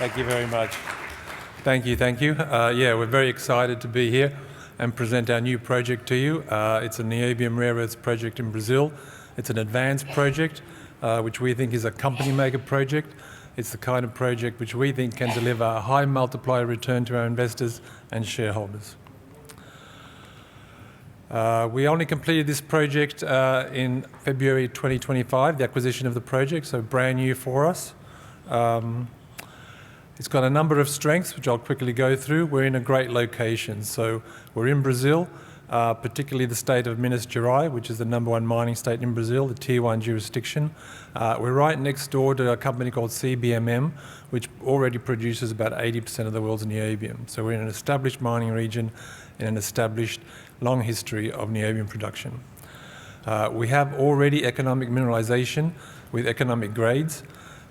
Thank you very much. Thank you. Yeah, we're very excited to be here and present our new project to you. It's a niobium rare earths project in Brazil. It's an advanced project, which we think is a company maker project. It's the kind of project which we think can deliver a high multiplier return to our investors and shareholders. We only completed this project in February 2025, the acquisition of the project, so brand new for us. It's got a number of strengths, which I'll quickly go through. We're in a great location. So we're in Brazil, particularly the state of Minas Gerais, which is the #1 mining state in Brazil, the Tier 1 jurisdiction. We're right next door to a company called CBMM, which already produces about 80% of the world's niobium. So we're in an established mining region in an established long history of niobium production. We have already economic mineralization with economic grades.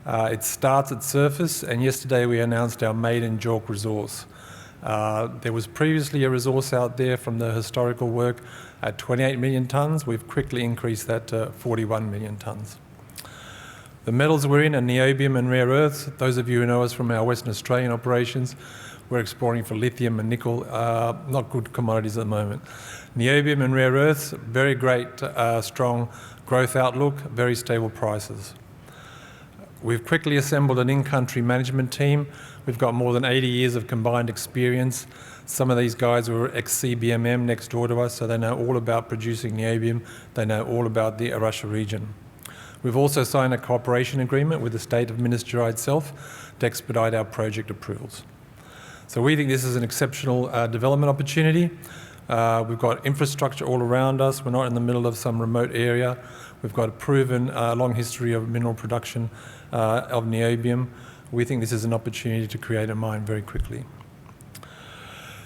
It starts at surface, and yesterday we announced our maiden JORC resource. There was previously a resource out there from the historical work at 28 million tonnes. We've quickly increased that to 41 million tonnes. The metals we're in are niobium and rare earths. Those of you who know us from our Western Australian operations, we're exploring for lithium and nickel, not good commodities at the moment. Niobium and rare earths, very great, strong growth outlook, very stable prices. We've quickly assembled an in-country management team. We've got more than 80 years of combined experience. Some of these guys were ex-CBMM next door to us, so they know all about producing niobium. They know all about the Arusha region. We've also signed a cooperation agreement with the state of Minas Gerais itself to expedite our project approvals. So we think this is an exceptional development opportunity. We've got infrastructure all around us. We're not in the middle of some remote area. We've got a proven long history of mineral production of niobium. We think this is an opportunity to create a mine very quickly.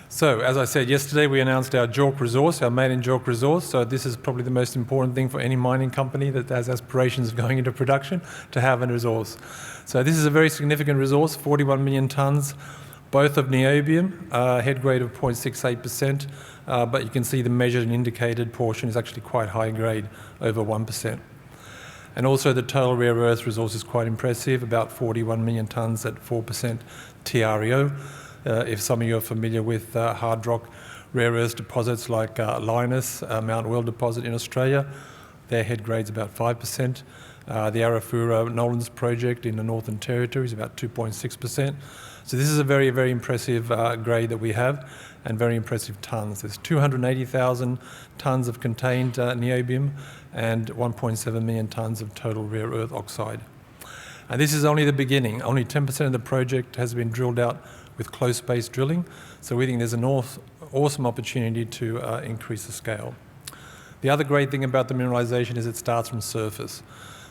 So, as I said yesterday, we announced our JORC resource, our maiden JORC resource. So this is probably the most important thing for any mining company that has aspirations of going into production, to have a resource. So this is a very significant resource, 41 million tonnes, both of niobium, head grade of 0.68%, but you can see the measured and indicated portion is actually quite high grade, over 1%. And also the total rare earth resource is quite impressive, about 41 million tonnes at 4% TREO. If some of you are familiar with hard rock rare earth deposits like Lynas, Mount Weld deposit in Australia, their head grade's about 5%. The Arafura Nolans project in the Northern Territory is about 2.6%. So this is a very, very impressive grade that we have, and very impressive tonnes. There's 280,000 tonnes of contained niobium and 1.7 million tonnes of total rare earth oxide. And this is only the beginning. Only 10% of the project has been drilled out with close space drilling, so we think there's an awesome opportunity to increase the scale. The other great thing about the mineralisation is it starts from surface.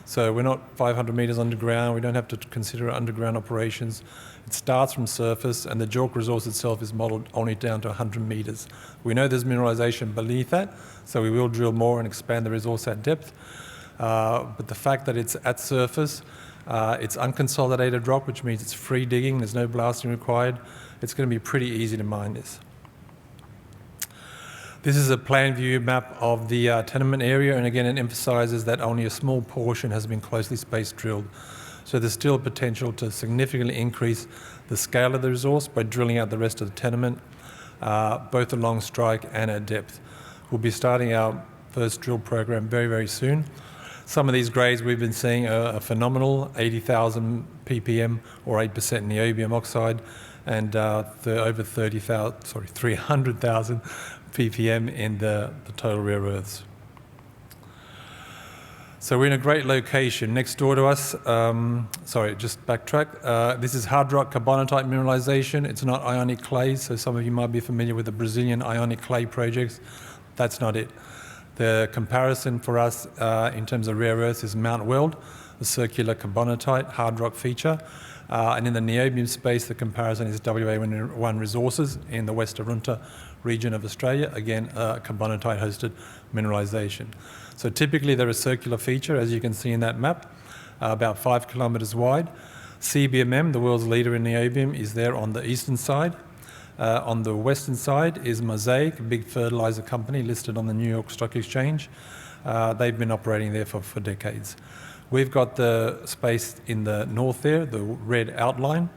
So we're not 500 metres underground, we don't have to consider underground operations. It starts from surface, and the JORC resource itself is modelled only down to 100 metres. We know there's mineralisation beneath that, so we will drill more and expand the resource at depth. But the fact that it's at surface, it's unconsolidated rock, which means it's free digging, there's no blasting required. It's going to be pretty easy to mine this. This is a plan view map of the tenement area, and again it emphasises that only a small portion has been closely spaced drilled. So there's still potential to significantly increase the scale of the resource by drilling out the rest of the tenement, both along strike and at depth. We'll be starting our first drill program very, very soon. Some of these grades we've been seeing are phenomenal, 80,000 ppm or 8% niobium oxide, and over 300,000 ppm in the total rare earths. So we're in a great location next door to us. Just backtrack. This is hard rock carbonatite mineralisation. It's not ionic clay, so some of you might be familiar with the Brazilian ionic clay projects. That's not it. The comparison for us in terms of rare earths is Mount Weld, the circular carbonatite hard rock feature. And in the niobium space, the comparison is WA1 Resources in the West Arunta region of Australia, again, carbonatite-hosted mineralisation. So typically they're a circular feature, as you can see in that map, about 5 kilometres wide. CBMM, the world's leader in niobium, is there on the eastern side. On the western side is Mosaic, a big fertiliser company listed on the New York Stock Exchange. They've been operating there for decades. We've got the space in the north there, the red outline.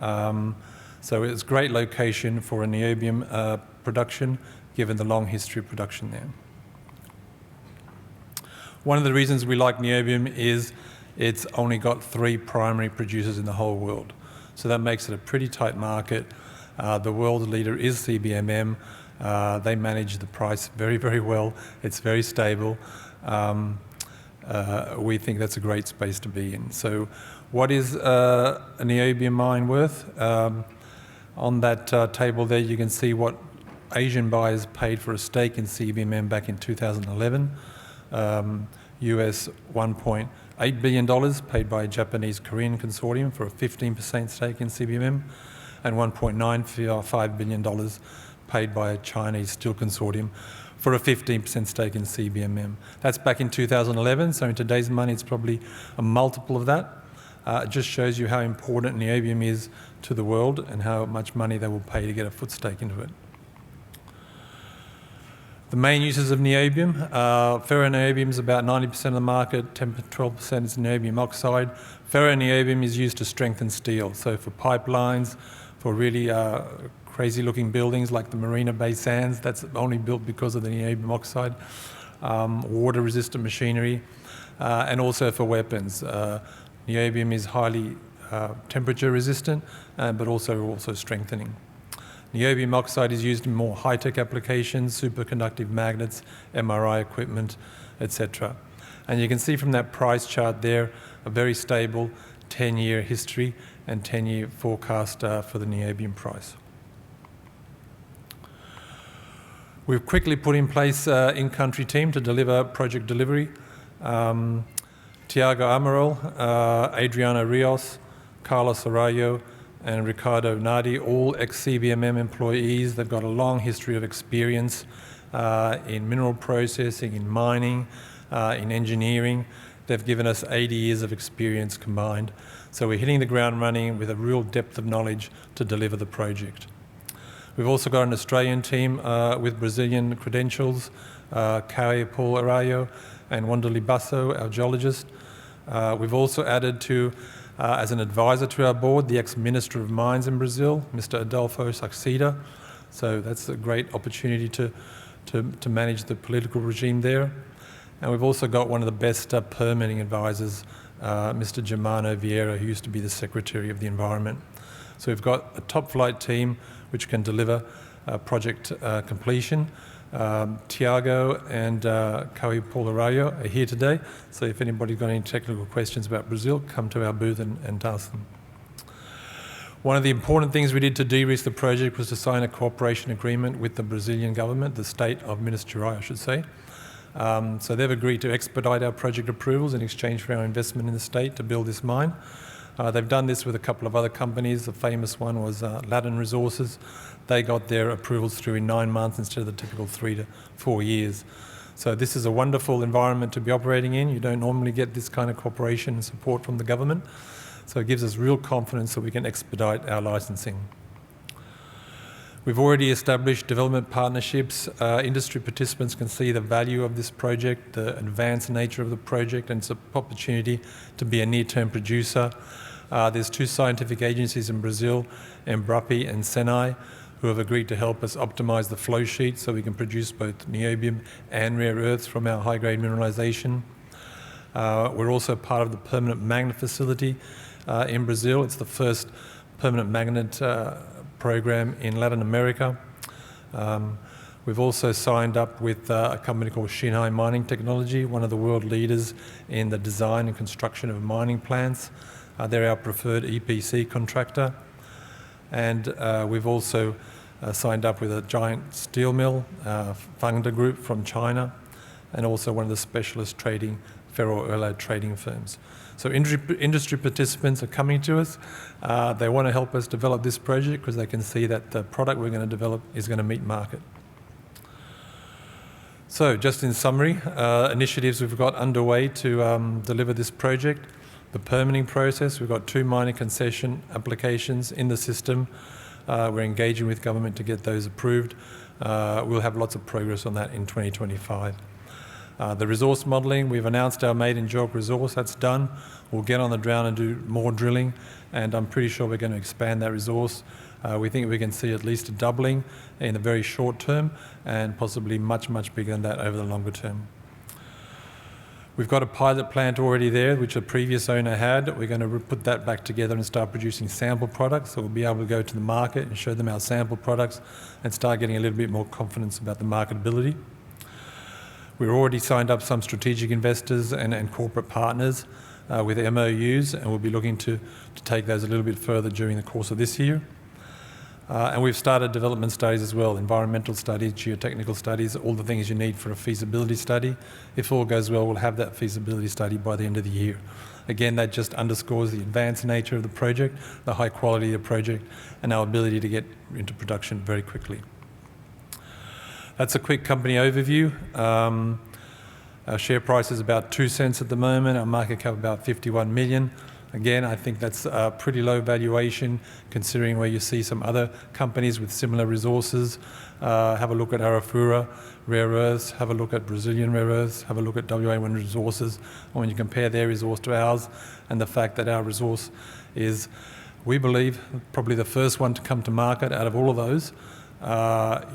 So it's a great location for a niobium production, given the long history of production there. One of the reasons we like niobium is it's only got 3 primary producers in the whole world. So that makes it a pretty tight market. The world leader is CBMM. They manage the price very, very well. It's very stable. We think that's a great space to be in. So what is a niobium mine worth? On that table there, you can see what Asian buyers paid for a stake in CBMM back in 2011. US $1.8 billion paid by a Japanese-Korean consortium for a 15% stake in CBMM, and $1.95 billion paid by a Chinese steel consortium for a 15% stake in CBMM. That's back in 2011, so in today's money it's probably a multiple of that. It just shows you how important niobium is to the world and how much money they will pay to get a foot stake into it. The main uses of niobium, ferroniobium is about 90% of the market, 10-12% is niobium oxide. Ferroniobium is used to strengthen steel, so for pipelines, for really crazy-looking buildings like the Marina Bay Sands, that's only built because of the niobium oxide, water-resistant machinery, and also for weapons. Niobium is highly temperature-resistant, but also strengthening. Niobium oxide is used in more high-tech applications, superconductive magnets, MRI equipment, etc. And you can see from that price chart there a very stable 10-year history and 10-year forecast for the niobium price. We've quickly put in place an in-country team to deliver project delivery. Tiago Amaral, Adriano Rios, Carlos Arroyo, and Ricardo Nardi, all ex-CBMM employees. They've got a long history of experience in mineral processing, in mining, in engineering. They've given us 80 years of experience combined. So we're hitting the ground running with a real depth of knowledge to deliver the project. We've also got an Australian team with Brazilian credentials, Caio Paul Arroyo and Wanderlei Basso, our geologist. We've also added to as an advisor to our board, the ex-Minister of Mines in Brazil, Mr. Adolfo Saxida. So that's a great opportunity to manage the political regime there. And we've also got one of the best permitting advisors, Mr. Germano Vieira, who used to be the Secretary of the Environment. So we've got a top-flight team which can deliver project completion. Tiago and Caio Paul Arroyo are here today, so if anybody's got any technical questions about Brazil, come to our booth and ask them. One of the important things we did to de-risk the project was to sign a cooperation agreement with the Brazilian government, the state of Minas Gerais, I should say. So they've agreed to expedite our project approvals in exchange for our investment in the state to build this mine. They've done this with a couple of other companies. The famous one was Latin Resources. They got their approvals through in 9 months instead of the typical 3 to 4 years. So this is a wonderful environment to be operating in. You don't normally get this kind of cooperation and support from the government. So it gives us real confidence that we can expedite our licensing. We've already established development partnerships. Industry participants can see the value of this project, the advanced nature of the project, and it's an opportunity to be a near-term producer. There's 2 scientific agencies in Brazil, Embrapa and Senai, who have agreed to help us optimise the flow sheet so we can produce both niobium and rare earths from our high-grade mineralisation. We're also part of the permanent magnet facility in Brazil. It's the first permanent magnet program in Latin America. We've also signed up with a company called Xinhai Mining Technology, one of the world leaders in the design and construction of mining plants. They're our preferred EPC contractor. And we've also signed up with a giant steel mill, Fangda Group from China, and also one of the specialist trading ferroalloy trading firms. So industry participants are coming to us. They want to help us develop this project because they can see that the product we're going to develop is going to meet market. So just in summary, initiatives we've got underway to deliver this project. The permitting process, we've got 2 mining concession applications in the system. We're engaging with government to get those approved. We'll have lots of progress on that in 2025. The resource modelling, we've announced our maiden JORC resource, that's done. We'll get on the ground and do more drilling, and I'm pretty sure we're going to expand that resource. We think we can see at least a doubling in the very short term, and possibly much, much bigger than that over the longer term. We've got a pilot plant already there, which a previous owner had. We're going to put that back together and start producing sample products, so we'll be able to go to the market and show them our sample products and start getting a little bit more confidence about the marketability. We've already signed up some strategic investors and corporate partners with MOUs, and we'll be looking to take those a little bit further during the course of this year. And we've started development studies as well, environmental studies, geotechnical studies, all the things you need for a feasibility study. If all goes well, we'll have that feasibility study by the end of the year. Again, that just underscores the advanced nature of the project, the high quality of the project, and our ability to get into production very quickly. That's a quick company overview. Our share price is about 2 cents at the moment, our market cap about 51 million. Again, I think that's a pretty low valuation considering where you see some other companies with similar resources. Have a look at Arafura Rare Earths, have a look at Brazilian Rare Earths, have a look at WA Wind Resources. And when you compare their resource to ours, and the fact that our resource is, we believe, probably the first one to come to market out of all of those,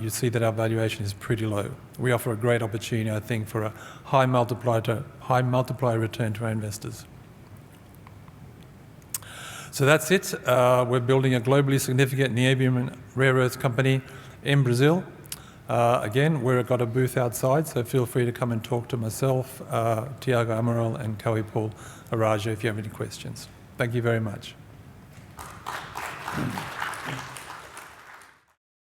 you see that our valuation is pretty low. We offer a great opportunity, I think, for a high multiplier return to our investors. So that's it. We're building a globally significant niobium and rare earths company in Brazil. Again, we've got a booth outside, so feel free to come and talk to myself, Tiago Amaral and Cowie Paul Arajo if you have any questions. Thank you very much.